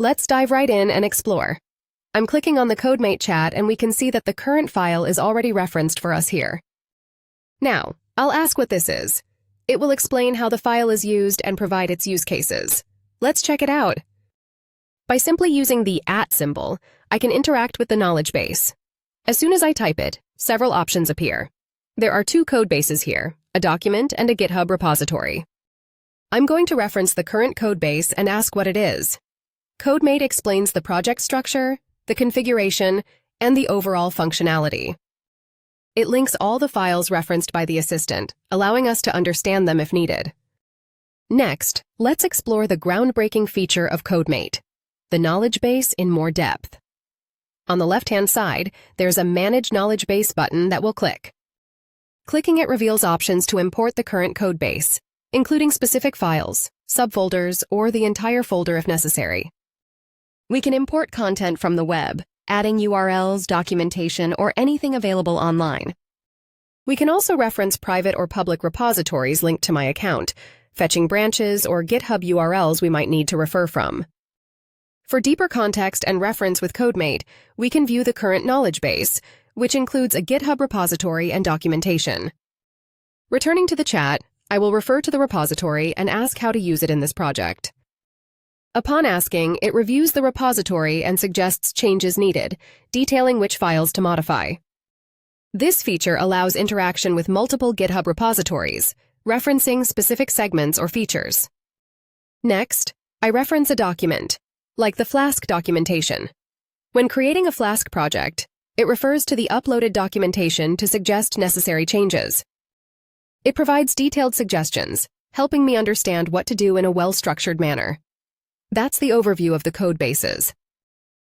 Let's dive right in and explore. I'm clicking on the CodeMate chat and we can see that the current file is already referenced for us here. Now, I'll ask what this is. It will explain how the file is used and provide its use cases. Let's check it out. By simply using the @ symbol, I can interact with the knowledge base. As soon as I type it, several options appear. There are 2 code bases here, a document and a GitHub repository. I'm going to reference the current code base and ask what it is. CodeMate explains the project structure, the configuration, and the overall functionality. It links all the files referenced by the assistant, allowing us to understand them if needed. Next, let's explore the groundbreaking feature of CodeMate, the knowledge base in more depth. On the left-hand side, there's a Manage Knowledge Base button that we'll click. Clicking it reveals options to import the current code base, including specific files, subfolders, or the entire folder if necessary. We can import content from the web, adding URLs, documentation, or anything available online. We can also reference private or public repositories linked to my account, fetching branches or GitHub URLs we might need to refer from. For deeper context and reference with CodeMate, we can view the current knowledge base, which includes a GitHub repository and documentation. Returning to the chat, I will refer to the repository and ask how to use it in this project. Upon asking, it reviews the repository and suggests changes needed, detailing which files to modify. This feature allows interaction with multiple GitHub repositories, referencing specific segments or features. Next, I reference a document, like the Flask documentation. When creating a Flask project, it refers to the uploaded documentation to suggest necessary changes. It provides detailed suggestions, helping me understand what to do in a well-structured manner. That's the overview of the code bases.